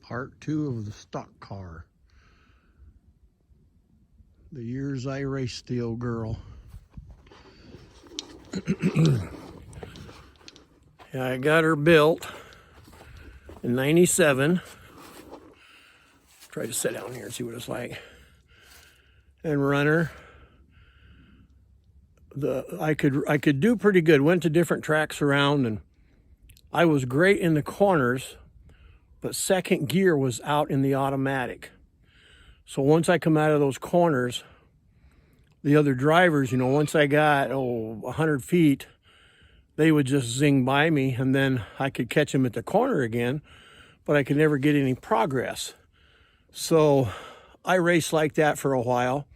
Part 2 of the stock car. The years I raced the old girl. Yeah, I got her built in '97. Try to sit down here and see what it's like. And run her. I could do pretty good. Went to different tracks around, and I was great in the corners, but second gear was out in the automatic. So once I come out of those corners, the other drivers, once I got 100 feet, they would just zing by me, and then I could catch them at the corner again, but I could never get any progress. So I raced like that for a while,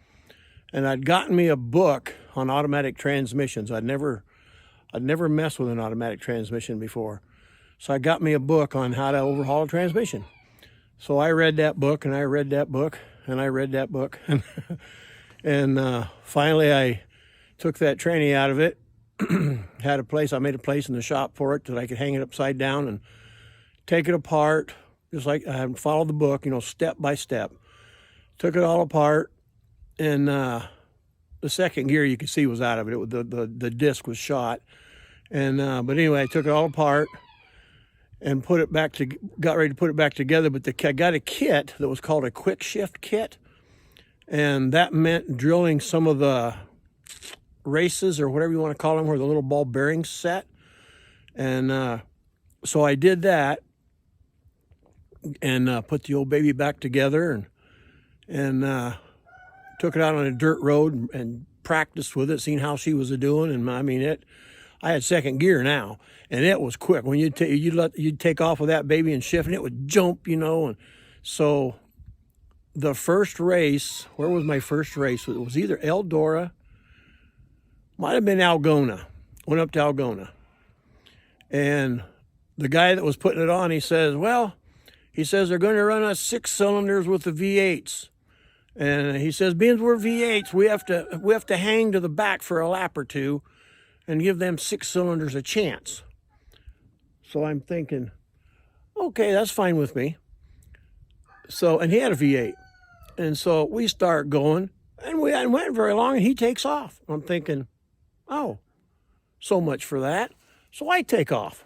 and I'd gotten me a book on automatic transmissions. I'd never messed with an automatic transmission before. So I got me a book on how to overhaul a transmission. So I read that book, and I read that book, and I read that book. And finally I took that tranny out of it. I made a place in the shop for it that I could hang it upside down and take it apart, just like I followed the book, step by step. Took it all apart, and the second gear you could see was out of it. The disc was shot. And but anyway, I took it all apart and got ready to put it back together. But I got a kit that was called a quick shift kit, and that meant drilling some of the races, or whatever you want to call them, where the little ball bearings set. And so I did that, and put the old baby back together, and took it out on a dirt road and practiced with it, seeing how she was doing. And I had second gear now, and it was quick. When you'd take off with that baby and shift, and it would jump, And so the first race, where was my first race? It was either Eldora, might have been Algona. Went up to Algona, and the guy that was putting it on, he says they're going to run us 6 cylinders with the V8s. And he says, being we're V8s, we have to hang to the back for a lap or two and give them 6 cylinders a chance. So I'm thinking, okay, that's fine with me. So, and he had a V8. And so we start going, and we hadn't went very long, and he takes off. I'm thinking, oh, so much for that. So I take off.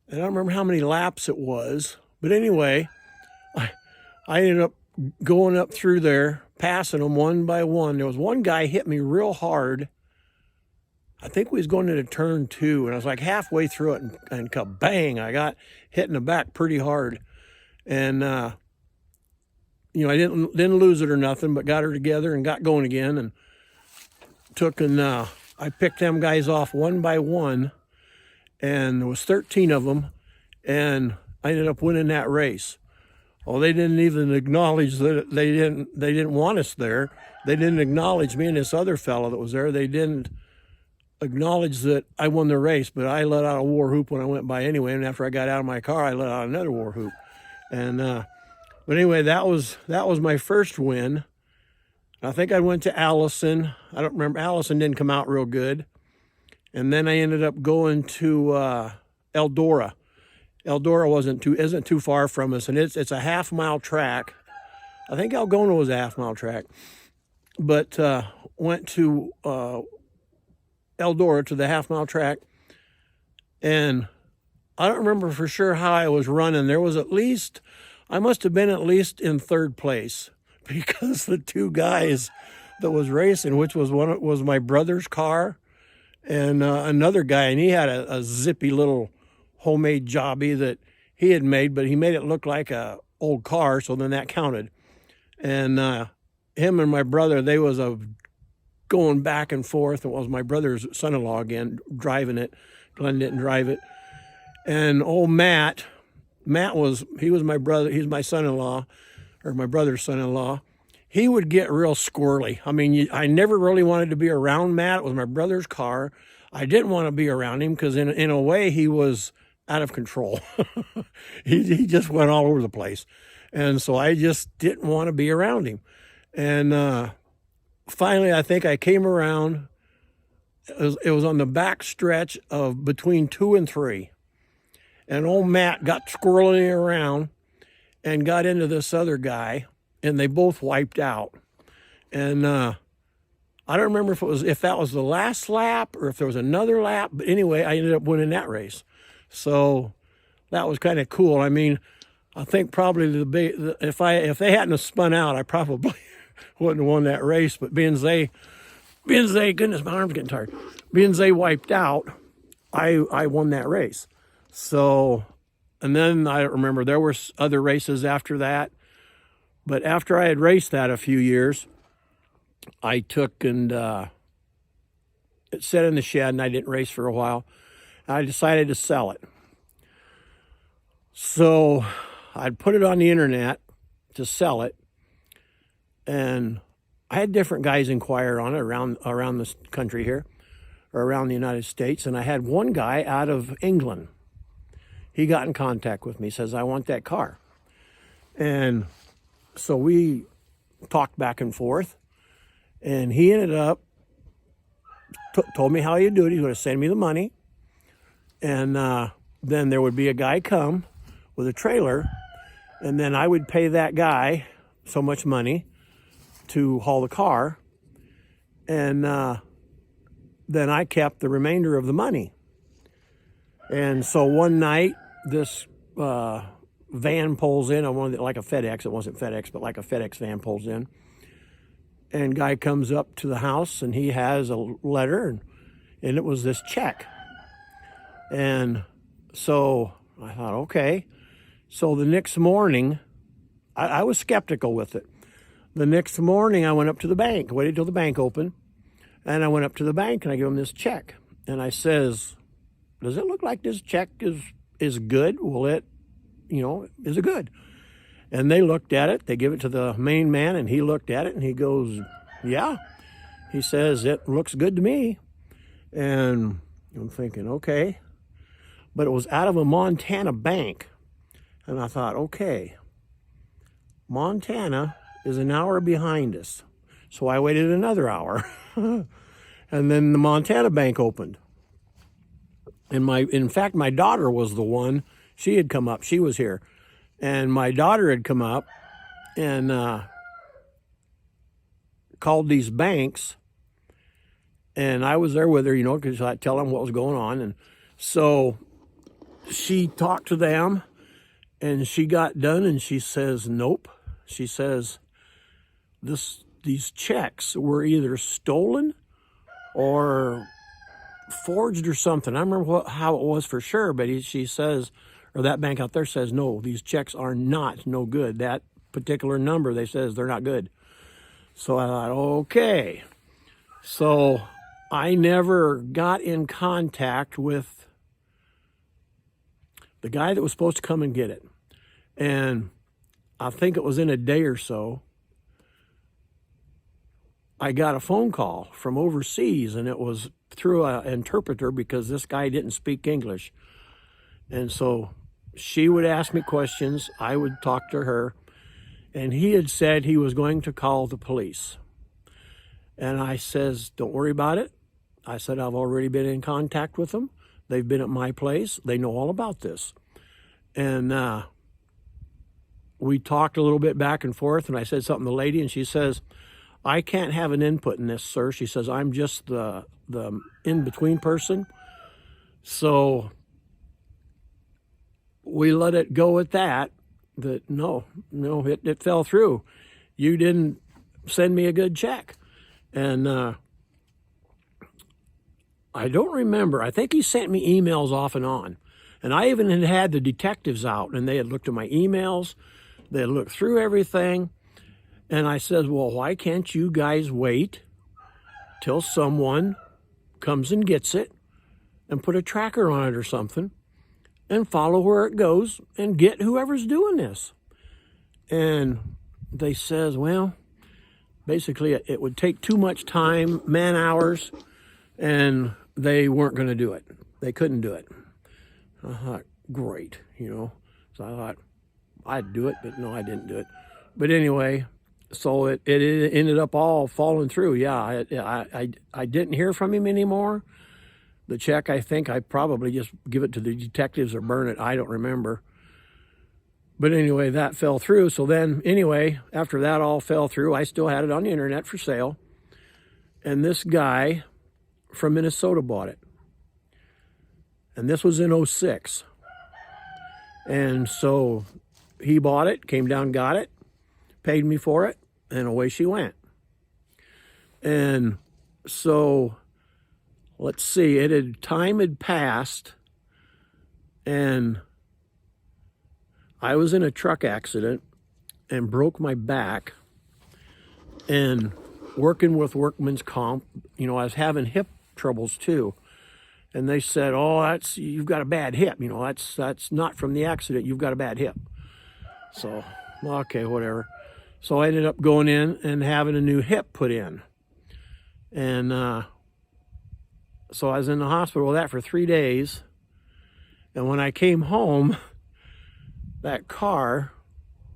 And I don't remember how many laps it was, but anyway, I ended up going up through there, passing them one by one. There was one guy hit me real hard. I think we was going into turn 2, and I was like halfway through it, and kabang, I got hit in the back pretty hard. And I didn't lose it or nothing, but got her together and got going again, and I picked them guys off one by one, and there was 13 of them, and I ended up winning that race. Well, they didn't even acknowledge that they didn't want us there. They didn't acknowledge me and this other fellow that was there. They didn't acknowledge that I won the race, but I let out a war whoop when I went by anyway. And after I got out of my car, I let out another war whoop. And but anyway, that was my first win. I think I went to Allison. I don't remember. Allison didn't come out real good. And then I ended up going to Eldora. Eldora isn't too far from us, and it's a half-mile track. I think Algona was a half-mile track, but went to Eldora, to the half-mile track, and I don't remember for sure how I was running. I must have been at least in third place, because the two guys that was racing, which was my brother's car, and another guy, and he had a zippy little homemade jobby that he had made, but he made it look like a old car, so then that counted. And him and my brother, they was going back and forth. It was my brother's son-in-law again driving it. Glenn didn't drive it. And old Matt was my brother. He's my son-in-law, or my brother's son-in-law. He would get real squirrely. I mean, I never really wanted to be around Matt. It was my brother's car. I didn't want to be around him because in a way he was out of control. he just went all over the place. And so I just didn't want to be around him. And finally, I think I came around. It was on the back stretch of between 2 and 3. and old Matt got squirreling around and got into this other guy, and they both wiped out. And I don't remember if that was the last lap or if there was another lap, but anyway, I ended up winning that race. So that was kind of cool. I mean, I think probably if they hadn't have spun out, I probably wouldn't have won that race. But being they, goodness, my arm's getting tired. Being they wiped out, I won that race. So, and then I remember there were other races after that. But after I had raced that a few years, I took and it sat in the shed, and I didn't race for a while. I decided to sell it. So I'd put it on the internet to sell it, and I had different guys inquire on it around this country here, or around the United States, and I had one guy out of England. He got in contact with me, says, I want that car. And so we talked back and forth, and he ended up, told me how he'd do it. He's going to send me the money, and then there would be a guy come with a trailer, and then I would pay that guy so much money to haul the car, and then I kept the remainder of the money. And so one night, this van pulls in, like a FedEx. It wasn't FedEx, but like a FedEx van pulls in, and guy comes up to the house, and he has a letter, and it was this check. And so I thought, okay. So the next morning, I was skeptical with it. The next morning, I went up to the bank, waited till the bank opened, and I went up to the bank, and I gave him this check. And I says, does it look like this check is good? Will it, is it good? And they looked at it. They give it to the main man, and he looked at it, and he goes, yeah. He says, it looks good to me. And I'm thinking, okay. But it was out of a Montana bank. And I thought, okay, Montana is an hour behind us. So I waited another hour. And then the Montana bank opened. And in fact, my daughter was the one. She had come up. She was here. And my daughter had come up and called these banks. And I was there with her, because I tell them what was going on. And so she talked to them, and she got done, and she says, nope. She says, these checks were either stolen or forged or something. I remember how it was for sure, but she says, or that bank out there says, no, these checks are no good. That particular number, they says they're not good. So I thought, okay. So I never got in contact with the guy that was supposed to come and get it. And I think it was in a day or so, I got a phone call from overseas, and it was through an interpreter because this guy didn't speak English. And so she would ask me questions, I would talk to her, and he had said he was going to call the police. And I says, don't worry about it. I said, I've already been in contact with them. They've been at my place. They know all about this. And we talked a little bit back and forth, and I said something to the lady, and she says, I can't have an input in this, sir. She says, I'm just the in-between person. So we let it go at that no, it fell through. You didn't send me a good check. And I don't remember. I think he sent me emails off and on. And I even had the detectives out, and they had looked at my emails. They had looked through everything. And I says, well, why can't you guys wait till someone comes and gets it and put a tracker on it or something and follow where it goes and get whoever's doing this? And they says, well, basically it would take too much time, man hours, and they weren't going to do it. They couldn't do it. I thought, great, So I thought I'd do it, but no, I didn't do it. But anyway, so it ended up all falling through. Yeah, I didn't hear from him anymore. the check. I think I probably just give it to the detectives or burn it. I don't remember. But anyway, that fell through. So then, anyway, after that all fell through, I still had it on the internet for sale. And this guy from Minnesota bought it. And this was in 06. And so he bought it, came down, got it, paid me for it, and away she went. And so, let's see, time had passed, and I was in a truck accident and broke my back, and working with workman's comp, I was having hip troubles too. And they said, oh, you've got a bad hip. That's not from the accident. You've got a bad hip. So, okay, whatever. So I ended up going in and having a new hip put in. And so I was in the hospital with that for 3 days. And when I came home, that car,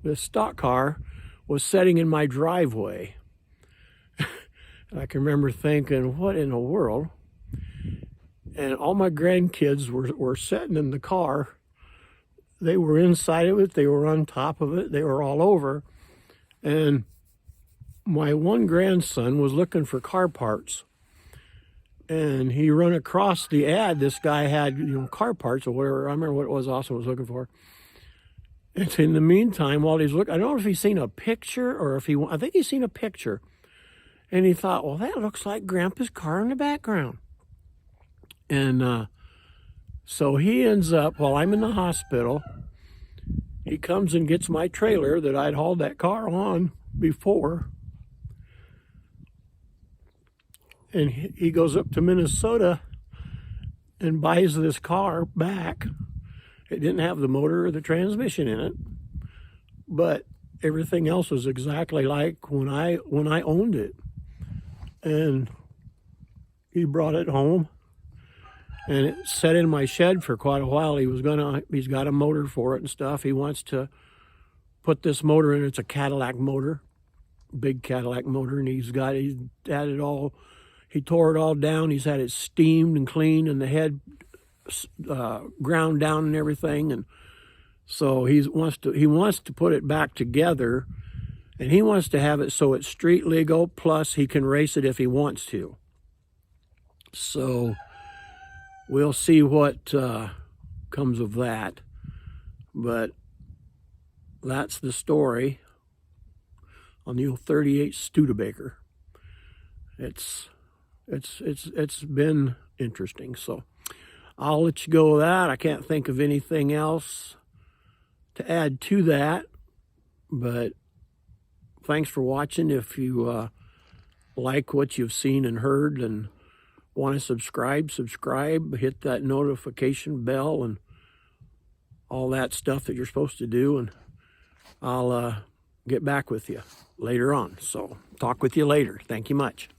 the stock car, was sitting in my driveway. And I can remember thinking, what in the world? And all my grandkids were sitting in the car. They were inside of it. They were on top of it. They were all over. And my one grandson was looking for car parts. And he run across the ad. This guy had, car parts or whatever. I remember what it was Austin was looking for. And in the meantime, while he's looking, I don't know if he's seen a picture or I think he's seen a picture. And he thought, well, that looks like Grandpa's car in the background. And so he ends up, while I'm in the hospital, he comes and gets my trailer that I'd hauled that car on before. And he goes up to Minnesota and buys this car back. It didn't have the motor or the transmission in it, but everything else was exactly like when I owned it. And he brought it home. And it sat in my shed for quite a while. He's got a motor for it and stuff. He wants to put this motor in. It's a Cadillac motor, big Cadillac motor. And he's had it all, he tore it all down. He's had it steamed and cleaned and the head ground down and everything. And so he wants to put it back together. And he wants to have it so it's street legal, plus he can race it if he wants to. So we'll see what comes of that, but that's the story on the old 38 Studebaker. It's been interesting, so I'll let you go with that. I can't think of anything else to add to that, but thanks for watching. If you like what you've seen and heard and want to subscribe, hit that notification bell and all that stuff that you're supposed to do, and I'll get back with you later on. So talk with you later. Thank you much.